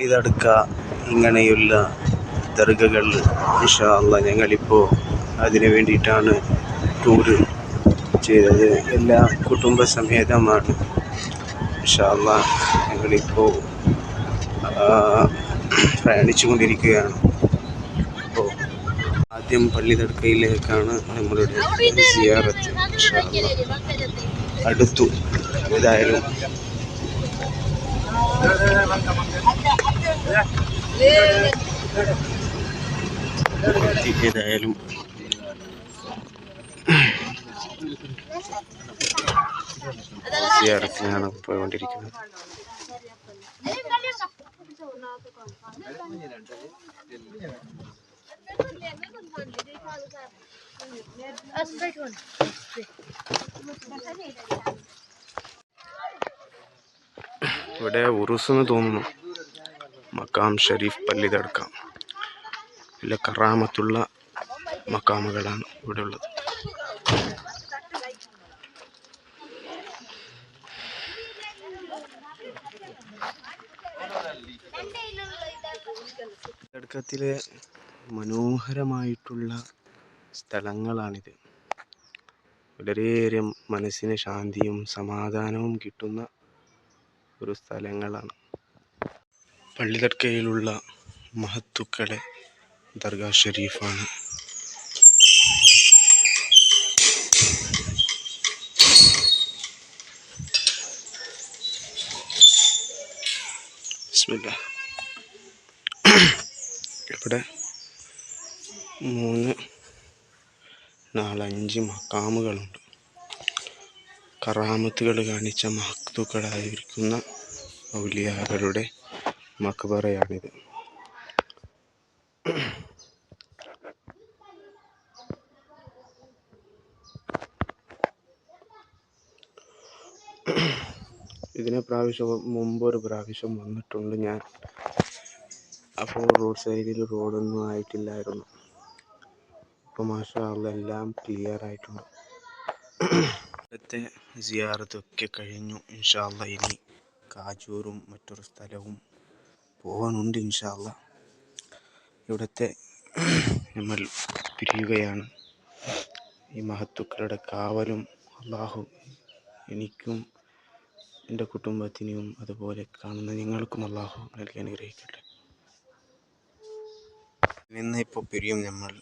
ഇതടുക്ക ഇങ്ങനെയുള്ള ദർഗകൾ ഇൻഷാ അല്ലാഹ് ഞങ്ങളിപ്പോൾ അതിനു വേണ്ടിയിട്ടാണ് ടൂറ് ചെയ്തത്. എല്ലാ കുടുംബസമേതമാണ് ഇൻഷാ അല്ലാഹ് ഞങ്ങളിപ്പോൾ പ്രയാണിച്ചു കൊണ്ടിരിക്കുകയാണ്. അപ്പോൾ ആദ്യം പള്ളി ദർഗയിലേക്കാണ് നമ്മളുടെ സിയാറത്ത്. ഇൻഷാ അല്ലാഹ് അടുത്തു ഏതായാലും സിയാറത്തിനാണ് പോയിക്കൊണ്ടിരിക്കുന്നത്. ഇവിടെ ഉറുസെന്ന് തോന്നുന്നു. മക്കാം ഷരീഫ് പള്ളി തടുക്കാം. നല്ല കറാമത്തുള്ള മക്കാമുകളാണ് ഇവിടെ ഉള്ളത്. തടുക്കത്തിലെ മനോഹരമായിട്ടുള്ള സ്ഥലങ്ങളാണിത്. വളരെയേറെ മനസ്സിന് ശാന്തിയും സമാധാനവും കിട്ടുന്ന ഒരു സ്ഥലങ്ങളാണ്. പള്ളി ദർഗയിലുള്ള മഹത്തുക്കളെ ദർഗാ ഷരീഫാണ്. ബിസ്മില്ലാഹ്. ഇവിടെ 3, 4, 5 മക്കാമുകളുണ്ട്. കറാമത്തുകൾ കാണിച്ച മഹത്തുക്കളായിരിക്കുന്ന ഔലിയാക്കളുടെ മക്ബറയാണിത്. മുമ്പൊരു പ്രാവശ്യം വന്നിട്ടുണ്ട് ഞാൻ. അപ്പോൾ റോഡ് സൈഡിൽ റോഡൊന്നും ആയിട്ടില്ലായിരുന്നു. അപ്പോൾ മാഷാ അല്ലാഹ് എല്ലാം ക്ലിയർ ആയിട്ടുണ്ട്. ഇവിടുത്തെ സിയാറത്തൊക്കെ കഴിഞ്ഞു. ഇൻഷാ അല്ലാഹ് ഇനി കാജൂറും മറ്റൊരു സ്ഥലവും പോകാനുണ്ട്. ഇൻഷാ അല്ലാഹ് ഇവിടുത്തെ നമ്മൾ പിരിയുകയാണ്. ഈ മഹത്തുക്കളുടെ കാവലും അല്ലാഹു എനിക്കും എൻ്റെ കുടുംബത്തിനും അതുപോലെ കാണുന്ന നിങ്ങൾക്കും അല്ലാഹു നൽകി അനുഗ്രഹിക്കട്ടെ. ഇപ്പോൾ പിരിയും. നമ്മൾ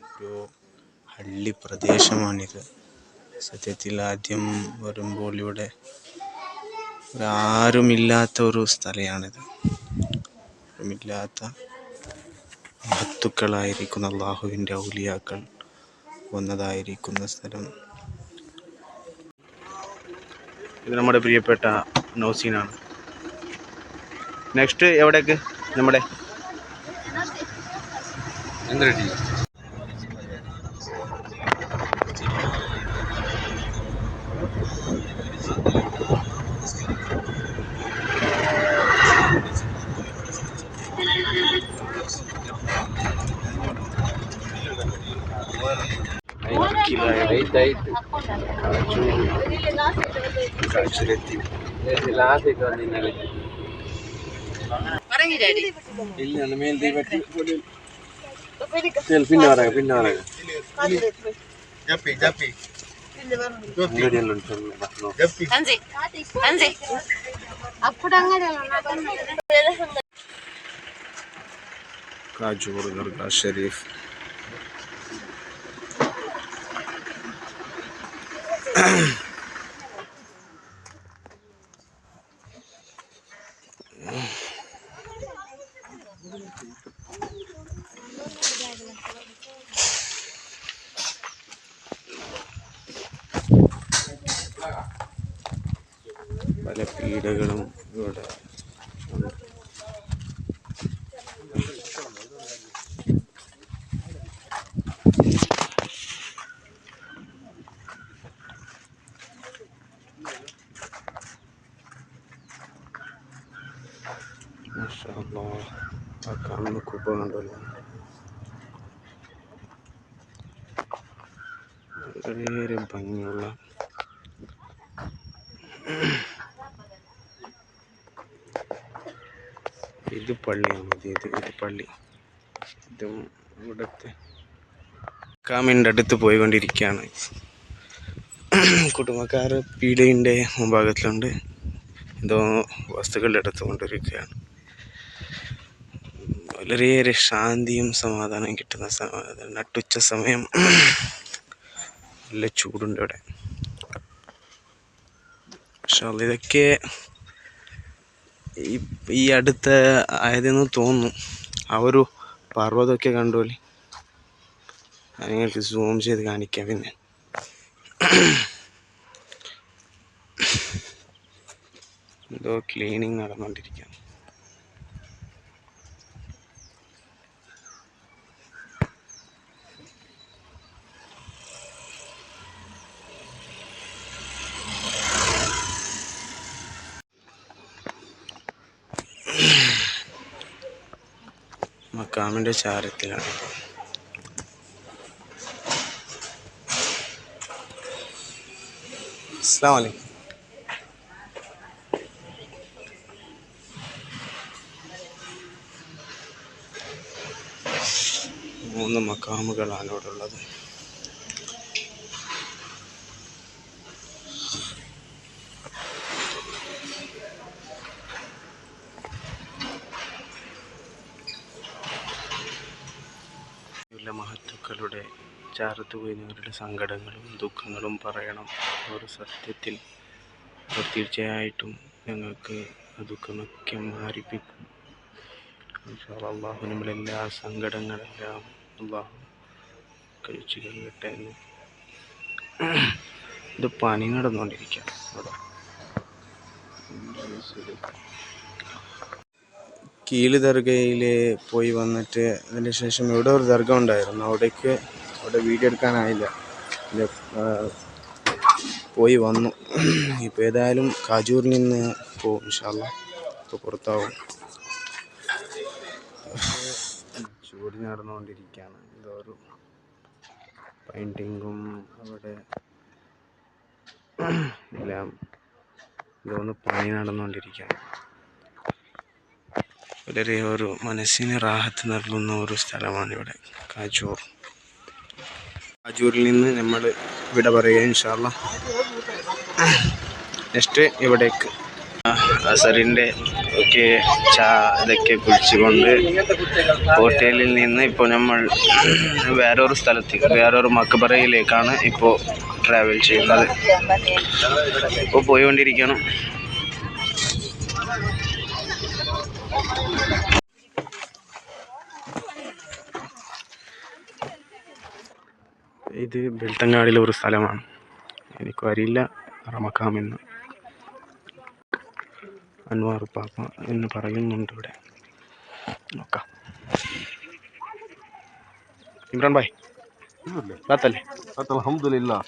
ഒരു ഹള്ളി പ്രദേശമാണിത്. സത്യത്തിൽ ആദ്യം വരുമ്പോൾ ഇവിടെ ആരുമില്ലാത്ത ഒരു സ്ഥലമാണിത്. ആരുമില്ലാത്ത മഹത്തുക്കളായിരിക്കുന്ന അല്ലാഹുവിൻ്റെ ഔലിയാക്കൾ വന്നതായിരിക്കുന്ന സ്ഥലം. ഇത് നമ്മുടെ പ്രിയപ്പെട്ട നൗസീനാണ്. നെക്സ്റ്റ് എവിടേക്ക്? നമ്മുടെ കാജൂർ ദർഗാ ഷരീഫ്. പല പീഠകളും ഇവിടെ ഉണ്ട്. മാഷാ അല്ലാഹ് ആ കാണുന്ന കുബ ഉണ്ടല്ലോ, വളരെ ഭംഗിയുള്ള ഇത് പള്ളിയാണ്. ഇത് പള്ളി. ഇതും ഇവിടുത്തെ കാമിൻ്റെ അടുത്ത് പോയിക്കൊണ്ടിരിക്കുകയാണ്. കുടുംബക്കാർ പീടികൻ്റെ മുൻഭാഗത്തിലുണ്ട്. എന്തോ വസ്തുക്കളുടെ അടുത്ത് കൊണ്ടിരിക്കുകയാണ്. വളരെയേറെ ശാന്തിയും സമാധാനം കിട്ടുന്ന നട്ടുച്ച സമയം. നല്ല ചൂടുണ്ട് ഇവിടെ. പക്ഷേ ഇതൊക്കെ ഈ അടുത്ത ആയതെന്ന് തോന്നുന്നു. ആ ഒരു പർവ്വതമൊക്കെ കണ്ടോളി. നിങ്ങൾക്ക് സൂം ചെയ്ത് കാണിക്കാം. പിന്നെ എന്തോ ക്ലീനിങ് നടന്നുകൊണ്ടിരിക്കുകയാണ്. മക്കാമിൻ്റെ ചാരത്തിലാണ്. അസ്സലാമു അലൈക്കും. മൂന്ന് മക്കാമുകളാണ് ഇവിടെ ഉള്ളത്. മഹത്തുക്കളുടെ ചാരത്ത് പോയവരുടെ സങ്കടങ്ങളും ദുഃഖങ്ങളും പറയണം. ഒരു സത്യത്തിൽ അവർ തീർച്ചയായിട്ടും ഞങ്ങൾക്ക് ആ ദുഃഖമൊക്കെ മാറിപ്പിക്കും. അള്ളാഹു നമ്മളെല്ലാ സങ്കടങ്ങളെല്ലാം അള്ളാഹു കഴിച്ചു കഴിയട്ടെ എന്ന്. ഇത് പണി നടന്നുകൊണ്ടിരിക്കുക അവിടെ. കീല് ദർഗയിൽ പോയി വന്നിട്ട് അതിന് ശേഷം ഇവിടെ ഒരു ദർഗ ഉണ്ടായിരുന്നു. അവിടെ വീഡിയോ എടുക്കാനായില്ല. പോയി വന്നു. ഇപ്പോൾ ഏതായാലും കാജൂരിൽ നിന്ന് പോവും ഇൻഷാ അല്ലാഹ്. ഇപ്പോൾ പുറത്താവും. ചൂട് നടന്നുകൊണ്ടിരിക്കുകയാണ്. എന്തോ ഒരു പെയിൻറ്റിങ്ങും അവിടെ എല്ലാം ഇതൊന്ന് പണി നടന്നുകൊണ്ടിരിക്കുകയാണ്. വളരെ ഒരു മനസ്സിന് റാഹത്ത് നൽകുന്ന ഒരു സ്ഥലമാണ് ഇവിടെ കാജൂർ. കാജൂരിൽ നിന്ന് നമ്മൾ വിട പറയുക ഇൻഷാ അല്ലാഹ്. നെക്സ്റ്റ് ഇവിടേക്ക് അസറിൻ്റെ ഒക്കെ ഇതൊക്കെ കുടിച്ചുകൊണ്ട് ഹോട്ടലിൽ നിന്ന് ഇപ്പോൾ നമ്മൾ വേറൊരു സ്ഥലത്തേക്ക്, വേറൊരു മക്ബറയിലേക്കാണ് ഇപ്പോൾ ട്രാവൽ ചെയ്യുന്നത്. ഇപ്പോൾ പോയിക്കൊണ്ടിരിക്കണം. ഇത് ബെൽത്തങ്ങാടിലെ ഒരു സ്ഥലമാണ്. എനിക്കും അറിയില്ല റമക്കാമെന്ന്. അൻവാർ പാപ്പ എന്ന് പറയുന്നുണ്ട് ഇവിടെ. നോക്കാം. ഇമ്രാൻ ഭായ് ബാത്തല്ലേ? അൽഹംദുലില്ലാ.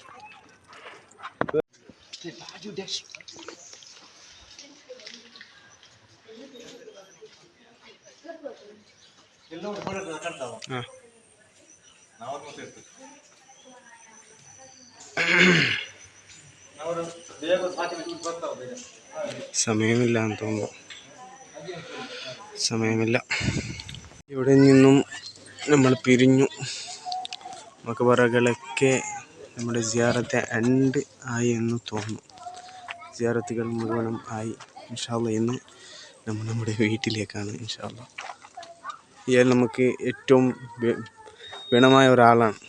സമയമില്ല എന്ന് തോന്നുന്നു. സമയമില്ല. ഇവിടെ നിന്നും നമ്മൾ പിരിഞ്ഞു. മക്ബറകളൊക്കെ നമ്മുടെ സിയാറത്ത് എൻഡ് ആയി എന്ന് തോന്നുന്നു. സിയാറത്തുകൾ മുഴുവനും ആയി. ഇൻഷാ അല്ലാഹ് ഇന്ന് നമ്മൾ നമ്മുടെ വീട്ടിലേക്കാണ് ഇൻഷാ അല്ലാഹ്. ഇയാൾ നമുക്ക് ഏറ്റവും വേണമായ ഒരാളാണ്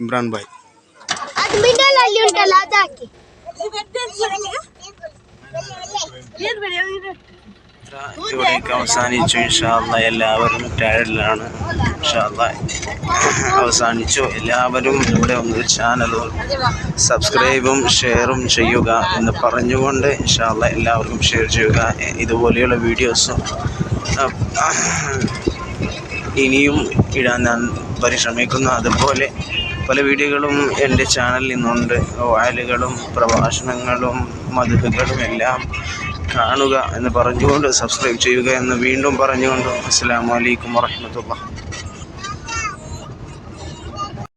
ഇമ്രാൻ ഭായ്. ഇവിടേക്ക് അവസാനിച്ചു ഇൻഷാ അല്ലാഹ്. എല്ലാവരും ടയർഡിലാണ്. ഇൻഷാ അല്ലാഹ് അവസാനിച്ചു. എല്ലാവരും ഇവിടെ ഒന്ന് ചാനൽ സബ്സ്ക്രൈബും ഷെയറും ചെയ്യുക എന്ന് പറഞ്ഞുകൊണ്ട് ഇൻഷാ അല്ലാഹ് എല്ലാവർക്കും ഷെയർ ചെയ്യുക. ഇതുപോലെയുള്ള വീഡിയോസും ഇനിയും ഇടാൻ ഞാൻ പരിശ്രമിക്കുന്നു. അതുപോലെ പല വീഡിയോകളും എൻ്റെ ചാനലിൽ നിന്നുണ്ട്. വായലുകളും പ്രഭാഷണങ്ങളും മദ്ഹുകളും എല്ലാം കാണുക എന്ന് പറഞ്ഞുകൊണ്ട് സബ്സ്ക്രൈബ് ചെയ്യുക എന്ന് വീണ്ടും പറഞ്ഞുകൊണ്ട് അസ്സലാമു അലൈക്കും വറഹ്മത്തുള്ളാഹി.